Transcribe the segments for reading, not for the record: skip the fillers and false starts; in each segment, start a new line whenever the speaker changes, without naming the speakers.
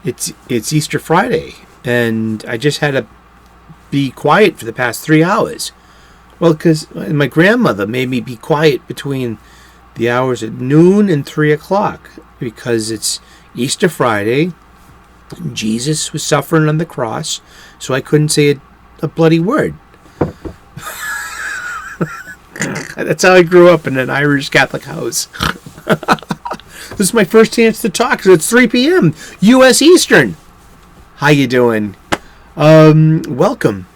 It's Easter Friday, and I just had to be quiet for the past 3 hours. Well, because my grandmother made me be quiet between the hours at noon and 3 o'clock, because it's Easter Friday. Jesus was suffering on the cross, so I couldn't say a bloody word. That's how I grew up, in an Irish Catholic house. This is my first chance to talk, because it's 3 p.m. U.S. Eastern. How you doing? Welcome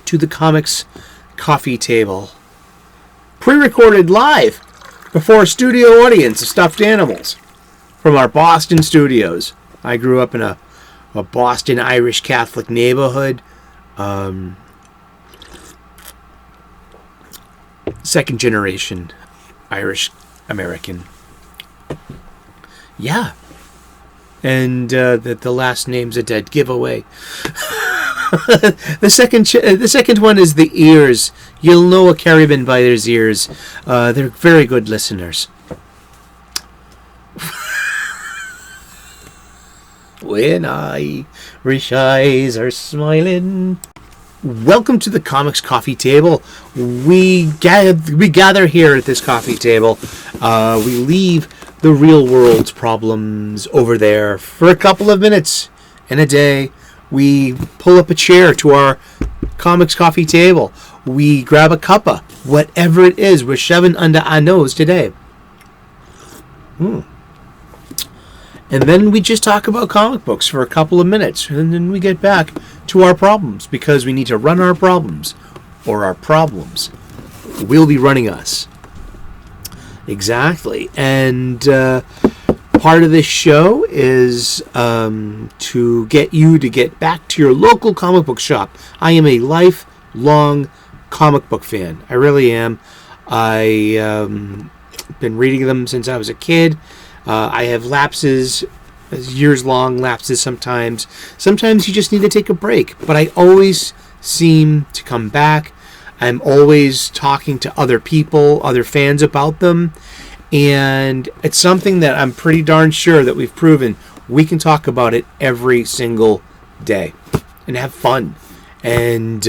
to the Comics Coffee Table. Pre-recorded live before a studio audience of stuffed animals from our Boston studios. I grew up in a Boston Irish Catholic neighborhood. Second generation Irish American. Yeah. And the last name's a dead giveaway. The second one is the ears. You'll know a carabin by their ears. They're very good listeners. When Irish eyes are smiling. Welcome to the Comics Coffee Table. We gather here at this coffee table. We leave the real world's problems over there for a couple of minutes in a day. We pull up a chair to our Comics Coffee Table. We grab a cuppa, whatever it is we're shoving under our nose today. And then we just talk about comic books for a couple of minutes. And then we get back to our problems, because we need to run our problems, or our problems will be running us. Exactly. And part of this show is to get you to get back to your local comic book shop. I am a lifelong comic book fan. I really am. I've been reading them since I was a kid. I have lapses, years-long lapses sometimes. Sometimes you just need to take a break. But I always seem to come back. I'm always talking to other people, other fans about them. And it's something that I'm pretty darn sure that we've proven we can talk about it every single day and have fun. And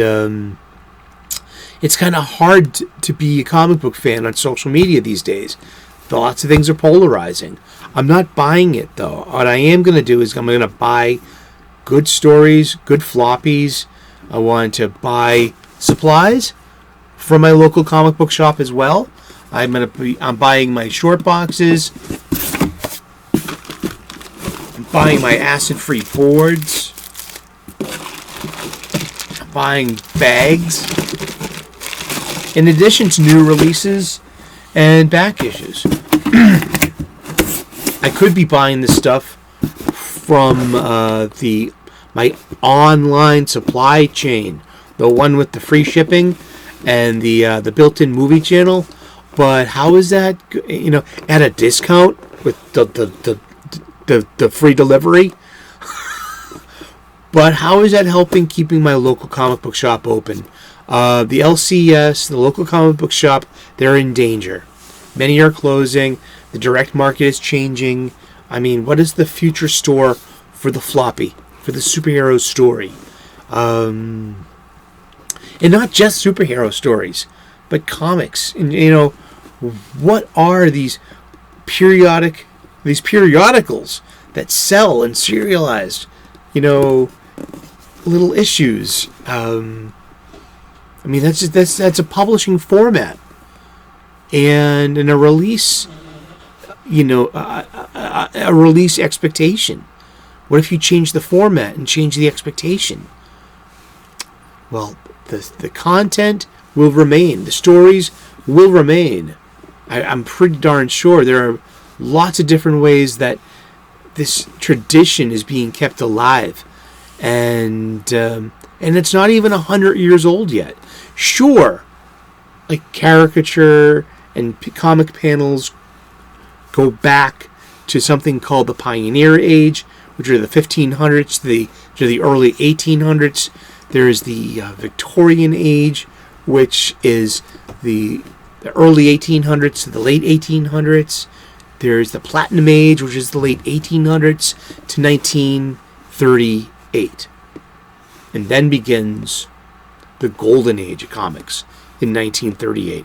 it's kind of hard to be a comic book fan on social media these days. Lots of things are polarizing. I'm not buying it, though. What I am going to do is I'm going to buy good stories, good floppies. I want to buy supplies from my local comic book shop as well. I'm buying my short boxes. I'm buying my acid-free boards. I'm buying bags. In addition to new releases and back issues. I could be buying this stuff from my online supply chain, the one with the free shipping and the built-in movie channel. But how is that, at a discount with the free delivery? But how is that helping keeping my local comic book shop open? The LCS, the local comic book shop, they're in danger. Many are closing. The direct market is changing. I mean, what is the future store for the floppy, for the superhero story? And not just superhero stories, but comics. And, what are these periodicals that sell in serialized, little issues? That's a publishing format. And in a release, a release expectation. What if you change the format and change the expectation? Well, the content will remain. The stories will remain. I'm pretty darn sure there are lots of different ways that this tradition is being kept alive. And it's not even 100 years old yet. Sure, like caricature and comic panels go back to something called the Pioneer Age, which are the 1500s to the early 1800s. There is the Victorian Age, which is the early 1800s to the late 1800s. There's the Platinum Age, which is the late 1800s to 1938. And then begins the Golden Age of comics in 1938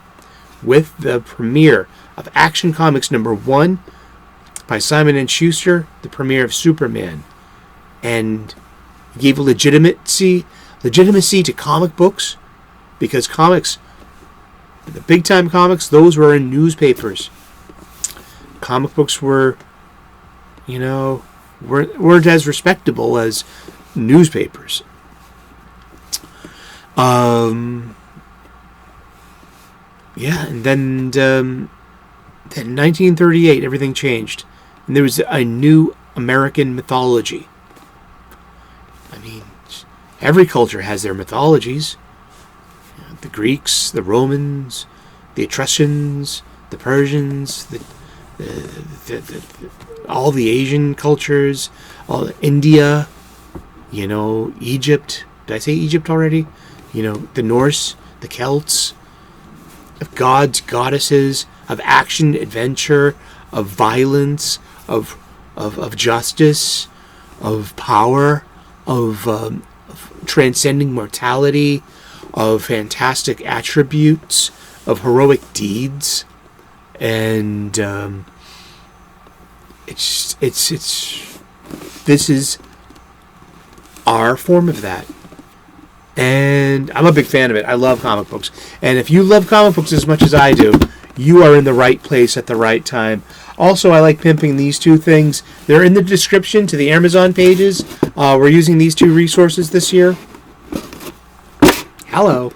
with the premiere of Action Comics #1 by Simon & Schuster, the premiere of Superman, and gave legitimacy to comic books, because comics, the big time comics, those were in newspapers. Comic books weren't as respectable as newspapers. And then 1938, everything changed, and there was a new American mythology. I mean, every culture has their mythologies. The Greeks, the Romans, the Etruscans, the Persians, all the Asian cultures, India, Egypt. Did I say Egypt already? The Norse, the Celts, of gods, goddesses, of action, adventure, of violence, of justice, of power, of transcending mortality, of fantastic attributes, of heroic deeds, and this is our form of that. And I'm a big fan of it. I love comic books. And if you love comic books as much as I do, you are in the right place at the right time. Also, I like pimping these two things. They're in the description to the Amazon pages. We're using these two resources this year. Hello.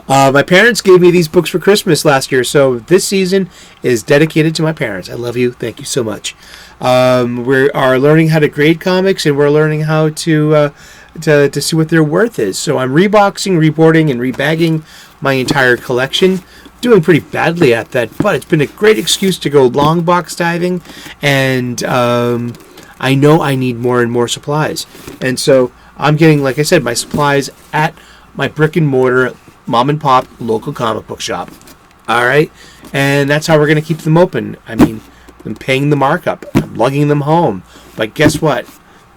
My parents gave me these books for Christmas last year, so this season is dedicated to my parents. I love you. Thank you so much. We are learning how to grade comics, and we're learning how to see what their worth is. So I'm reboxing, reboarding, and rebagging my entire collection. Doing pretty badly at that, but it's been a great excuse to go long box diving, and I know I need more and more supplies. And so I'm getting, like I said, my supplies at my brick and mortar mom and pop local comic book shop. All right, and that's how we're going to keep them open. I mean, I'm paying the markup, I'm lugging them home. But guess what?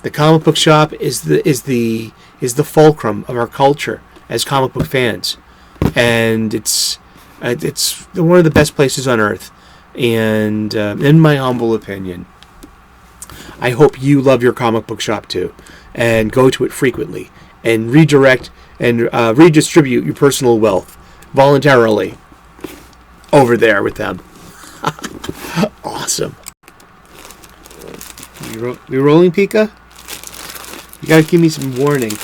The comic book shop is the fulcrum of our culture as comic book fans, and it's one of the best places on earth. And in my humble opinion, I hope you love your comic book shop too, and go to it frequently, and redirect and redistribute your personal wealth voluntarily over there with them. Awesome. You rolling, Pika? You gotta give me some warning.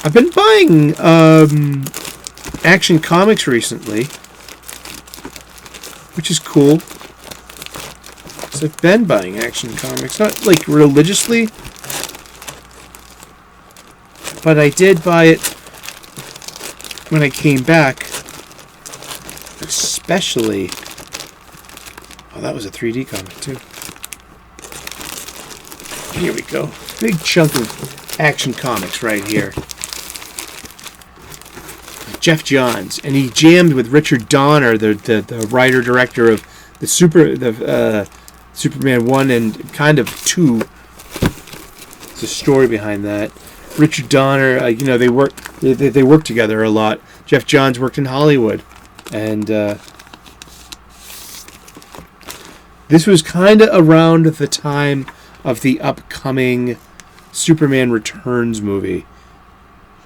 I've been buying Action Comics recently, which is cool. So I've been buying Action Comics, not like religiously, but I did buy it when I came back, especially. Oh, that was a 3D comic too. Here we go. Big chunk of Action Comics right here. Jeff Johns, and he jammed with Richard Donner, the writer director of the Superman 1 and kind of 2. There's a story behind that. Richard Donner, they work together a lot. Jeff Johns worked in Hollywood, and this was kind of around the time of the upcoming Superman Returns movie.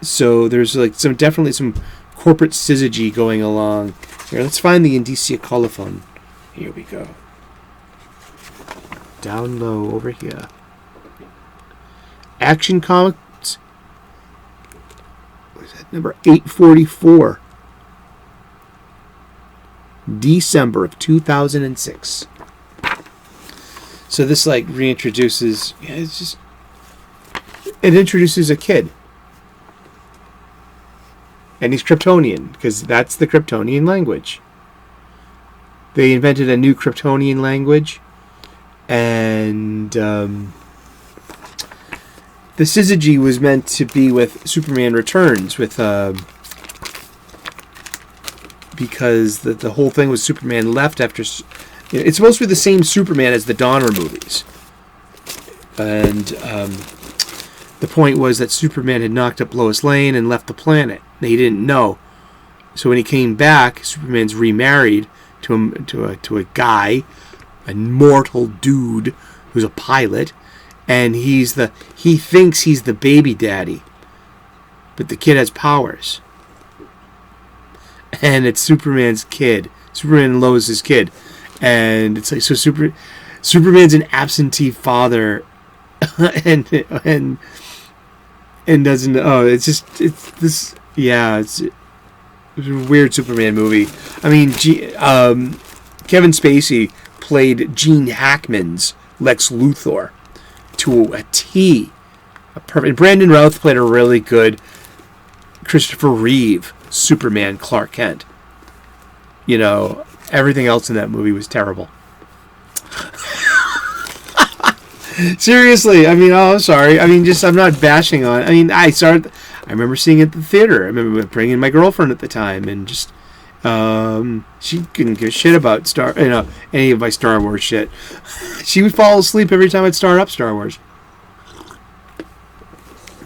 So there's definitely some corporate syzygy going along. Here, let's find the Indicia colophon. Here we go. Down low over here. Action Comics. What is that? Number 844. December of 2006. So this reintroduces. It introduces a kid. And he's Kryptonian, because that's the Kryptonian language. They invented a new Kryptonian language, and the syzygy was meant to be with Superman Returns, with because the whole thing was Superman left after. It's supposed to be the same Superman as the Donner movies, and the point was that Superman had knocked up Lois Lane and left the planet. He didn't know, so when he came back, Superman's remarried to a guy, a mortal dude who's a pilot, and he thinks he's the baby daddy, but the kid has powers, and it's Superman's kid. Superman and Lois's kid. And it's like, so Superman's an absentee father, and doesn't. Oh, it's this. Yeah, it's a weird Superman movie. I mean, Kevin Spacey played Gene Hackman's Lex Luthor to a T. Perfect. Brandon Routh played a really good Christopher Reeve Superman Clark Kent. Everything else in that movie was terrible. Seriously, I'm sorry. I'm not bashing on. I remember seeing it at the theater. I remember bringing my girlfriend at the time, and just she couldn't give a shit about any of my Star Wars shit. She would fall asleep every time I'd start up Star Wars.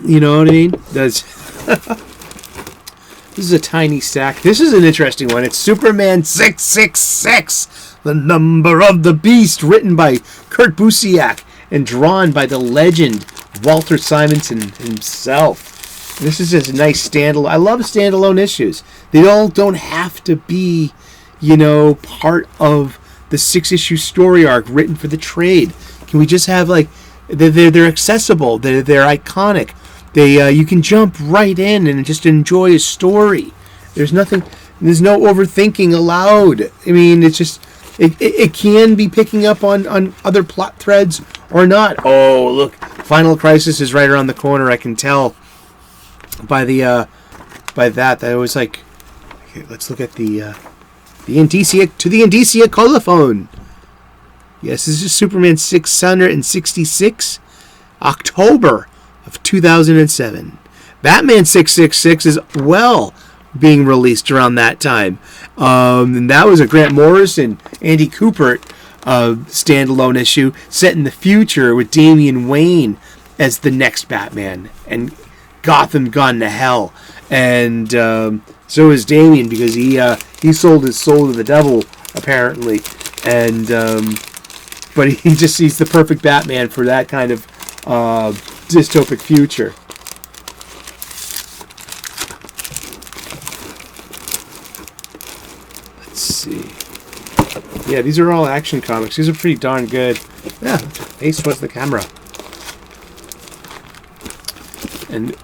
You know what I mean? This is a tiny stack. This is an interesting one. It's Superman 666, the number of the beast, written by Kurt Busiek and drawn by the legend Walter Simonson himself. This is just a nice standalone. I love standalone issues. They all don't have to be, part of the 6-issue story arc written for the trade. Can we just have they're accessible. They're iconic. You can jump right in and just enjoy a story. There's no overthinking allowed. It's just it can be picking up on other plot threads or not. Oh, look, Final Crisis is right around the corner. I can tell by that. I was like, okay, let's look at the Indicia colophone. Yes, this is Superman 666, October of 2007. Batman 666 is being released around that time. And that was a Grant Morrison, Andy Kubert standalone issue set in the future with Damian Wayne as the next Batman and Gotham gone to hell. And so is Damian, because he sold his soul to the devil apparently. And but he's the perfect Batman for that kind of dystopic future. Let's see. Yeah, these are all Action Comics. These are pretty darn good. Yeah, face towards the camera. And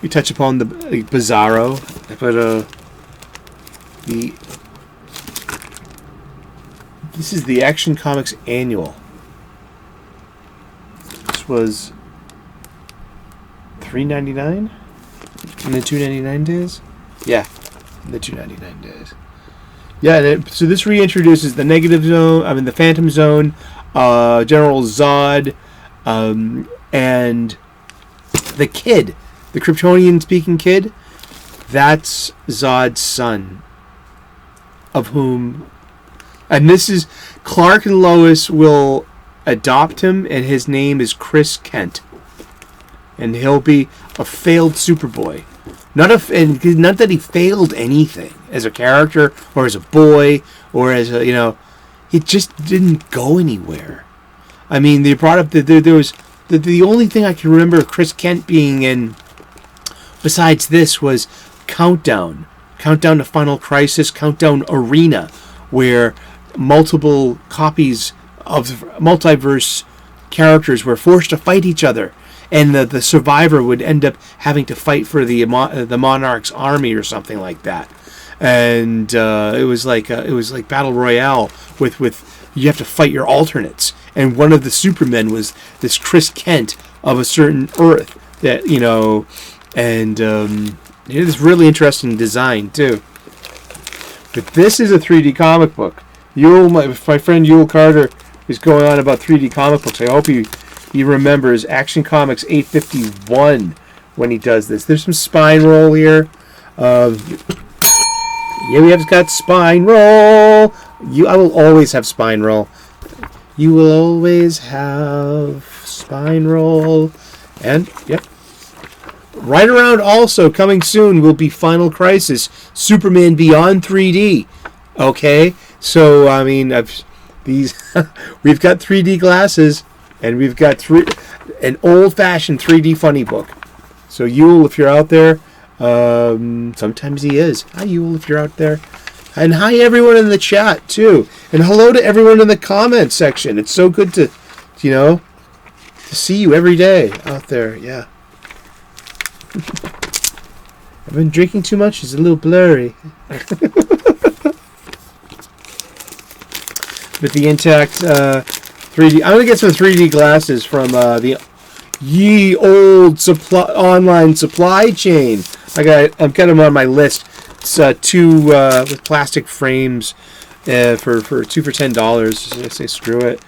we touch upon the Bizarro, but this is the Action Comics Annual. This was $3.99 in the $2.99 days. Yeah, in the $2.99 days. Yeah, so this reintroduces the Negative Zone. The Phantom Zone, General Zod, and the kid, the Kryptonian-speaking kid. That's Zod's son, of whom, and this is Clark and Lois will adopt him, and his name is Chris Kent, and he'll be a failed Superboy. Not that he failed anything as a character or as a boy or as a, he just didn't go anywhere. They brought up that there was the only thing I can remember Chris Kent being in besides this was Countdown to Final Crisis, Countdown Arena, where multiple copies of multiverse characters were forced to fight each other. And the survivor would end up having to fight for the Monarch's army or something like that, and it was like Battle Royale with you have to fight your alternates. And one of the Supermen was this Chris Kent of a certain Earth that and it is really interesting design too. But this is a 3D comic book. My friend Yule Carter is going on about 3D comic books. I hope he remembers Action Comics 851 when he does this. There's some spine roll here. Yeah, we have got spine roll. I will always have spine roll. You will always have spine roll. And, yep. Right around also, coming soon, will be Final Crisis, Superman Beyond 3D. Okay? So, I mean, we've got 3D glasses, and we've got an old-fashioned 3D funny book. So, Yule, if you're out there, sometimes he is. Hi, Yule, if you're out there. And hi, everyone in the chat, too. And hello to everyone in the comments section. It's so good to see you every day out there. Yeah. I've been drinking too much. It's a little blurry. With the intact 3D. I'm going to get some 3D glasses from the ye old online supply chain. I've got them on my list. It's two with plastic frames for $2 for $10. I say screw it.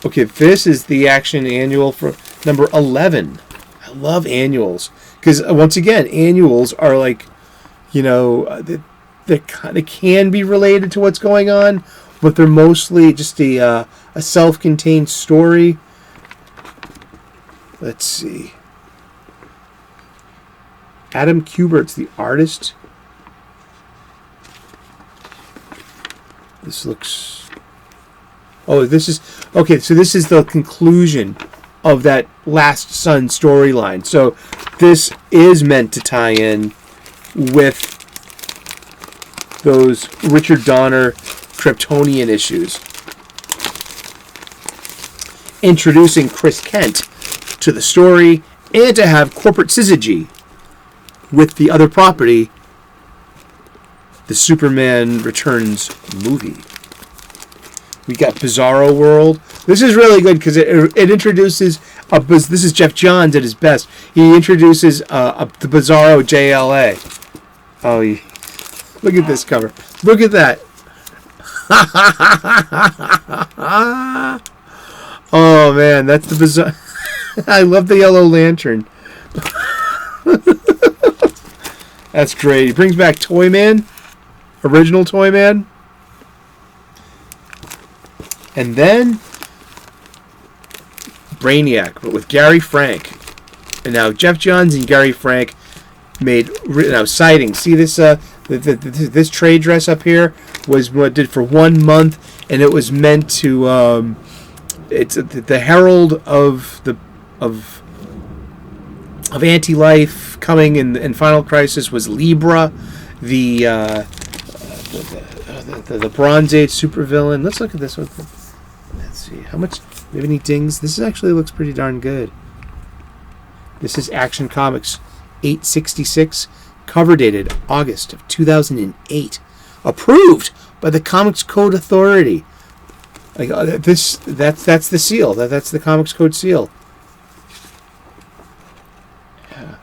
Okay, this is the Action Annual for number 11. I love annuals because once again, annuals are like, they can be related to what's going on, but they're mostly just a self-contained story. Let's see. Adam Kubert's the artist. This looks... Oh, this is... Okay, so this is the conclusion of that Last Son storyline. So this is meant to tie in with those Richard Donner Kryptonian issues. Introducing Chris Kent to the story and to have corporate syzygy with the other property, the Superman Returns movie. We got Bizarro World. This is really good because it introduces... this is Jeff Johns at his best. He introduces the Bizarro JLA. Oh, look at this cover. Look at that. Oh, man. That's the Bizarro... I love the Yellow Lantern. That's great. He brings back Toyman. Original Toyman. And then Brainiac, but with Gary Frank. And now Jeff Johns and Gary Frank made sighting. See this this trade dress up here was what I did for 1 month, and it was meant to it's the herald of anti-life coming in Final Crisis was Libra, the Bronze Age supervillain. Let's look at this one. Let's see how much. Do we have any dings? This actually looks pretty darn good. This is Action Comics 866, cover dated August of 2008, approved by the Comics Code Authority. Like that's the seal. That's the Comics Code seal. Yeah.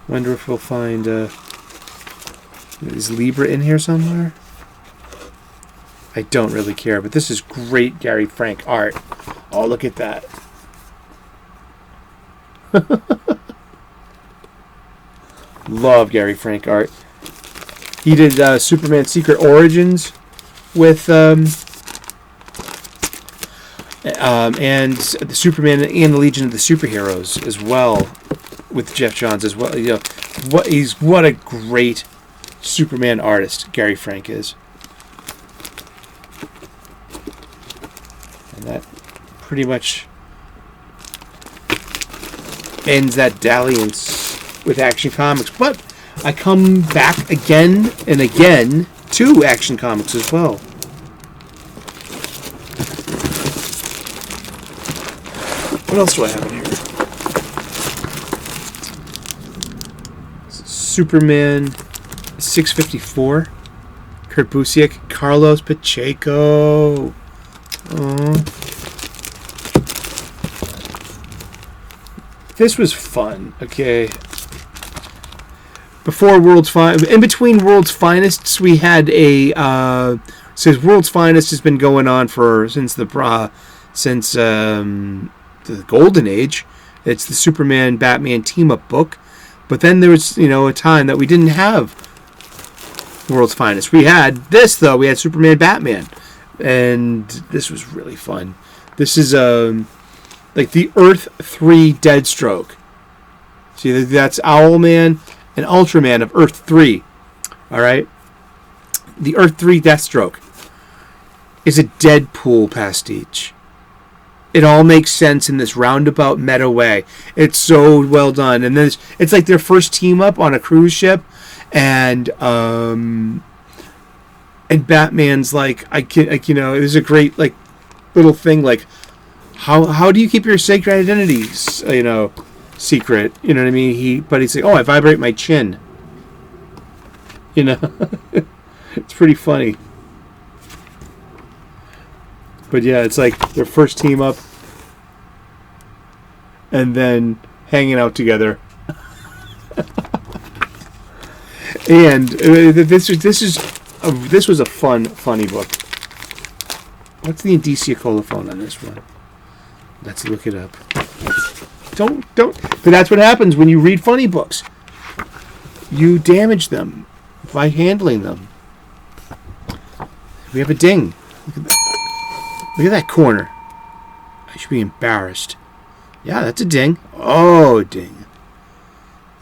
Wonder if we'll find is Libra in here somewhere? I don't really care, but this is great Gary Frank art. Oh, look at that. Love Gary Frank art. He did Superman Secret Origins with and the Superman and the Legion of the Superheroes as well with Jeff Johns as well. What a great Superman artist Gary Frank is. And that pretty much ends that dalliance with Action Comics. But I come back again and again to Action Comics as well. What else do I have in here? Superman 654. Kurt Busiek. Carlos Pacheco. This was fun. Okay. Before in between World's Finest, we had a says World's Finest has been going on since the Golden Age. It's the Superman Batman team up book. But then there was, a time that we didn't have World's Finest. We had this, though. We had Superman, Batman. And this was really fun. This is like the Earth 3 Deadstroke. See, that's Owlman and Ultraman of Earth 3. All right? The Earth 3 Deathstroke is a Deadpool pastiche. It all makes sense in this roundabout meta way. It's so well done. And then it's like their first team up on a cruise ship. And Batman's like, it was a great like little thing. Like, how do you keep your sacred identities, secret? You know what I mean? But he's like, oh, I vibrate my chin. It's pretty funny. But yeah, it's like their first team up, and then hanging out together. And this was a funny book. What's the indicia colophon on this one? Let's look it up. Don't. But that's what happens when you read funny books. You damage them by handling them. We have a ding. Look at that corner. I should be embarrassed. Yeah, that's a ding. Oh, ding.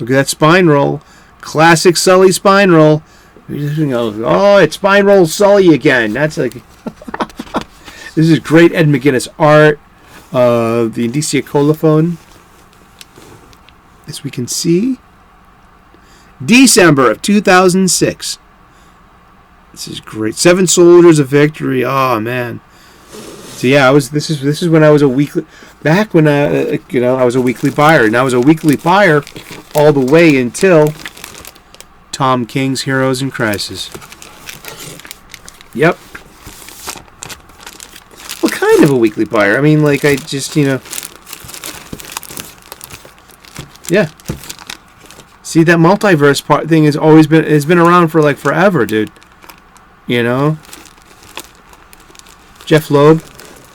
Look at that spine roll. Classic Sully spine roll. Oh, it's spine roll Sully again. That's like... This is great Ed McGuinness art. The indicia colophon. As we can see. December of 2006. This is great. 7 Soldiers of Victory. Oh, man. So yeah, this is when I was a weekly, back when I was a weekly buyer, and I was a weekly buyer all the way until Tom King's Heroes in Crisis. Yep. Well, kind of a weekly buyer. I mean, like I just yeah. See, that multiverse part thing has been around for like forever, dude. Jeff Loeb.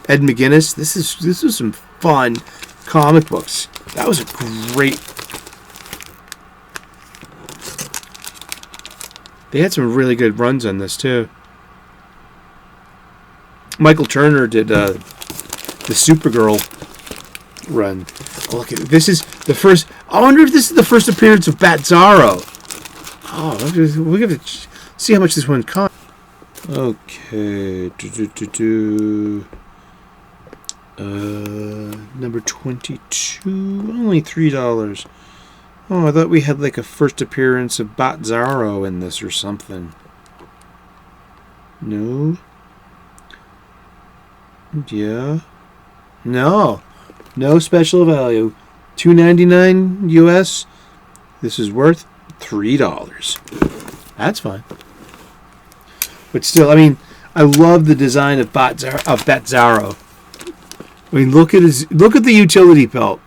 Ed McGuinness. This was some fun comic books. That was a great. They had some really good runs on this too. Michael Turner did the Supergirl run. Oh, look at this is the first. I wonder if this is the first appearance of Bat-Zaro. Oh, we're gonna see how much this one cost. Okay. Number 22, only $3. Oh, I thought we had like a first appearance of Bat-Zaro in this or something. No. Yeah. No special value. $2.99 US. This is worth $3. That's fine. But still, I mean, I love the design of Bat-Zaro. I mean, look at the utility belt.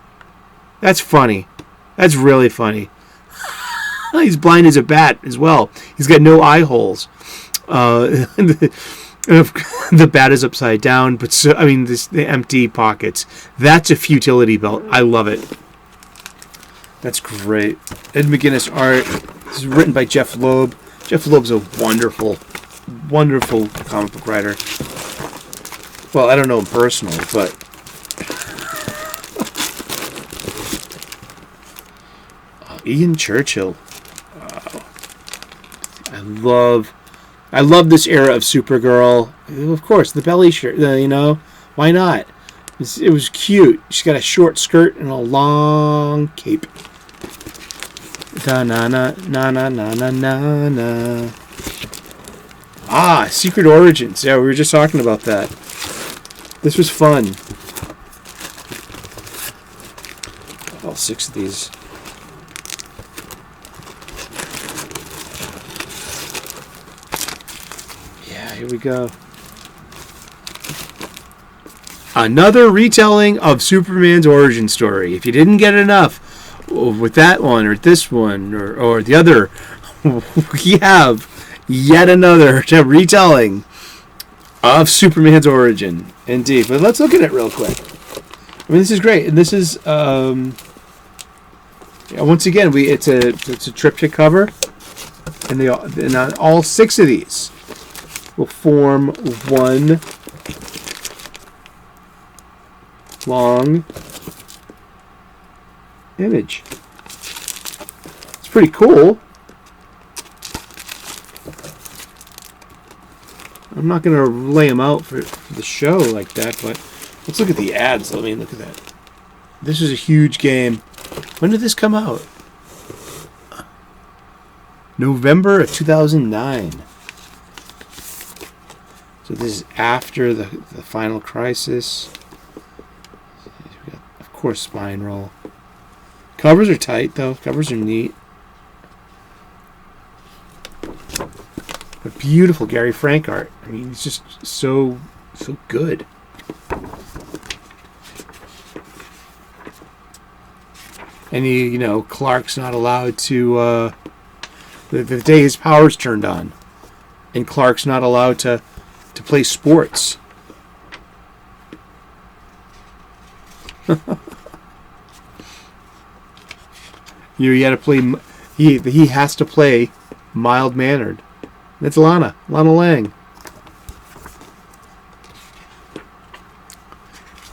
That's funny. That's really funny. He's blind as a bat as well. He's got no eye holes. The bat is upside down, but the empty pockets. That's a futility belt. I love it. That's great. Ed McGuinness art. This is written by Jeff Loeb. Jeff Loeb's a wonderful comic book writer. Well, I don't know him personally, but Ian Churchill. Wow. I love this era of Supergirl. Of course, the belly shirt, why not? It was cute. She's got a short skirt and a long cape. Da na na na na na na na na. Ah, Secret Origins. Yeah, we were just talking about that. This was fun. All 6 of these. Yeah, here we go. Another retelling of Superman's origin story. If you didn't get enough with that one or this one or the other, we have yet another retelling of Superman's origin. Indeed. But let's look at it real quick. I mean, this is great. And this is Once again, it's a triptych cover, and all 6 of these will form one long image. It's pretty cool. I'm not going to lay them out for the show like that, but let's look at the ads. Let me look at that. This is a huge game. When did this come out? November of 2009. So this is after the final crisis. Of course, spine roll. Covers are tight, though. Covers are neat. But beautiful Gary Frank art. I mean, it's just so good. And Clark's not allowed to. The day his power's turned on, and Clark's not allowed to play sports. You got to play. He has to play mild mannered. That's Lana Lang.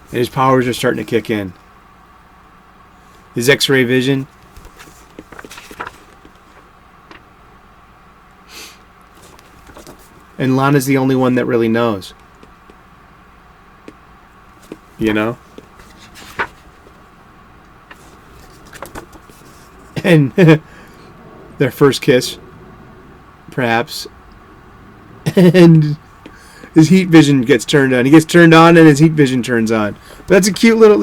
And his powers are starting to kick in. His X-ray vision. And Lana's the only one that really knows. And their first kiss, perhaps. And his heat vision gets turned on. He gets turned on and his heat vision turns on. But that's a cute little...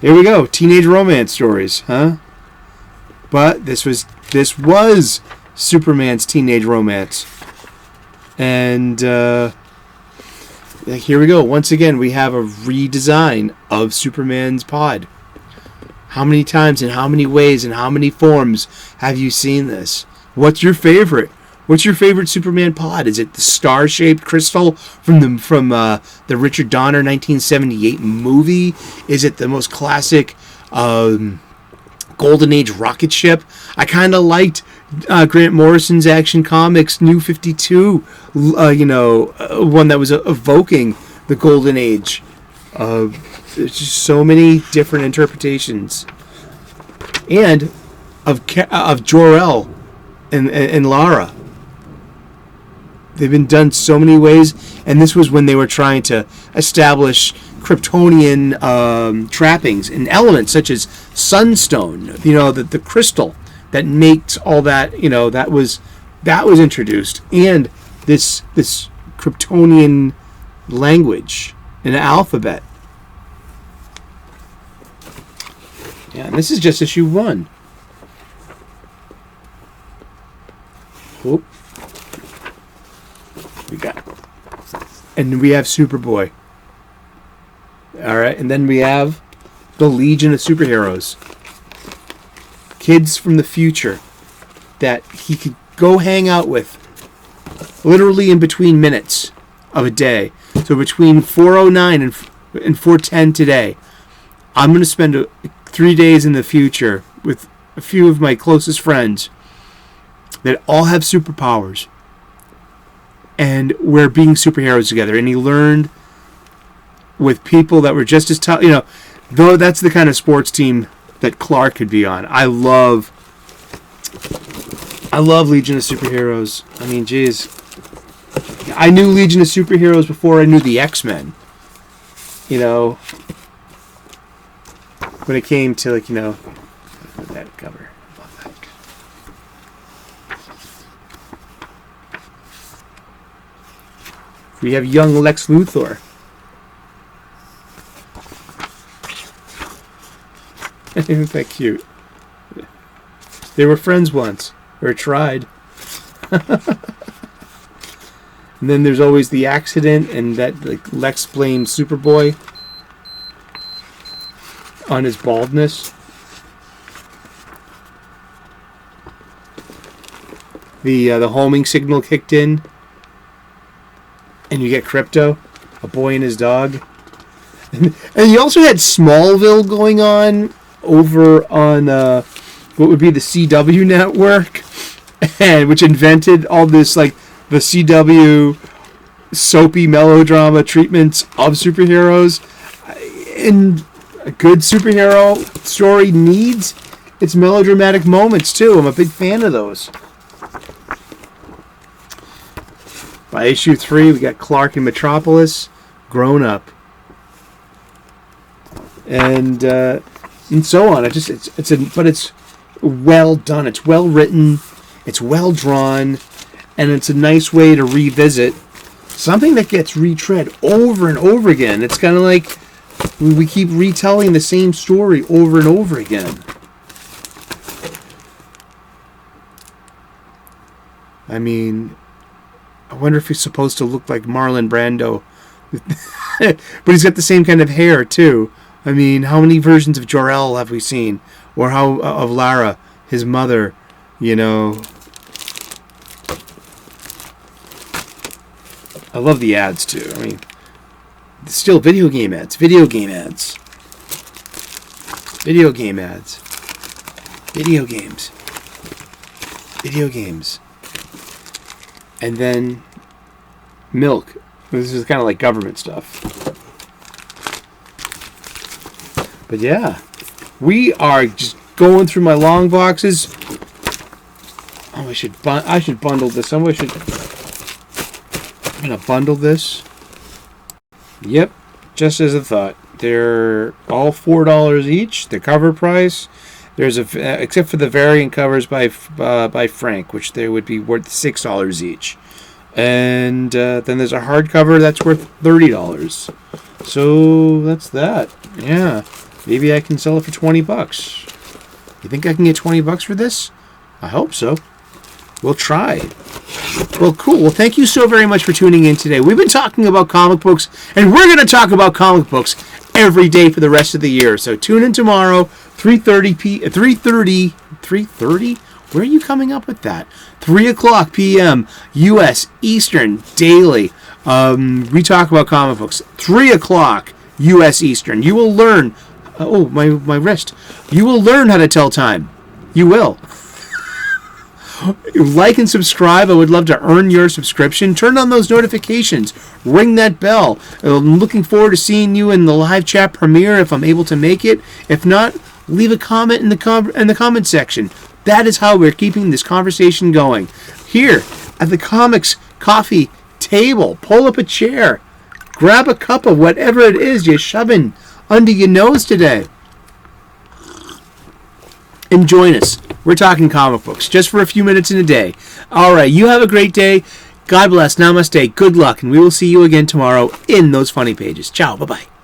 Here we go. Teenage romance stories, huh? But this was Superman's teenage romance. And here we go. Once again, we have a redesign of Superman's pod. How many times, in how many ways, in how many forms have you seen this? What's your favorite? What's your favorite Superman pod? Is it the star-shaped crystal from the Richard Donner 1978 movie? Is it the most classic Golden Age rocket ship? I kind of liked Grant Morrison's Action Comics New 52, one that was evoking the Golden Age. There's just so many different interpretations, and of Jor-El and Lara. They've been done so many ways, and this was when they were trying to establish Kryptonian trappings and elements such as sunstone. The crystal that makes all that. That was introduced, and this Kryptonian language and alphabet. Yeah, and this is just issue 1. Whoop. And we have Superboy. All right, and then we have the Legion of Superheroes. Kids from the future that he could go hang out with literally in between minutes of a day. So between 4:09 and 4:10 today, I'm going to spend 3 days in the future with a few of my closest friends that all have superpowers. And we're being superheroes together. And he learned with people that were just as tough. Though that's the kind of sports team that Clark could be on. I love Legion of Superheroes. I mean, geez. I knew Legion of Superheroes before I knew the X-Men. When it came to, that cover. We have young Lex Luthor. Isn't that cute? They were friends once. Or tried. And then there's always the accident and that Lex blames Superboy on his baldness. The homing signal kicked in. And you get Crypto, a boy and his dog. And you also had Smallville going on over on what would be the CW network, and which invented all this, like, the CW soapy melodrama treatments of superheroes. And a good superhero story needs its melodramatic moments too. I'm a big fan of those. By issue 3, we got Clark in Metropolis, grown up, and so on. But it's well done. It's well written. It's well drawn, and it's a nice way to revisit something that gets retread over and over again. It's kind of like we keep retelling the same story over and over again. I mean, I wonder if he's supposed to look like Marlon Brando. But he's got the same kind of hair, too. I mean, how many versions of Jor-El have we seen? Or how of Lara, his mother, you know. I love the ads, too. I mean, still video game ads. Video game ads. Video game ads. Video games. Video games. And then milk. This is kind of like government stuff. But yeah, we are just going through my long boxes. Oh, I should bundle this. I'm gonna bundle this. Yep, just as a thought. They're all $4 each. The cover price. There's except for the variant covers by Frank, which they would be worth $6 each, and then there's a hardcover that's worth $30. So that's that. Yeah, maybe I can sell it for $20. You think I can get $20 for this? I hope so. We'll try. Well, cool. Well, thank you so very much for tuning in today. We've been talking about comic books, and we're going to talk about comic books every day for the rest of the year. So tune in tomorrow, 3:30. Where are you coming up with that? 3 o'clock p.m. U.S. Eastern daily. We talk about comic books. 3 o'clock U.S. Eastern. You will learn. Oh, my wrist. You will learn how to tell time. You will. Like and subscribe. I would love to earn your subscription. Turn on those notifications. Ring that bell. I'm looking forward to seeing you in the live chat premiere if I'm able to make it. If not, leave a comment in the comment section. That is how we're keeping this conversation going. Here at the Comics Coffee Table, pull up a chair. Grab a cup of whatever it is you're shoving under your nose today. And join us. We're talking comic books just for a few minutes in a day. All right, you have a great day. God bless. Namaste. Good luck. And we will see you again tomorrow in those funny pages. Ciao. Bye-bye.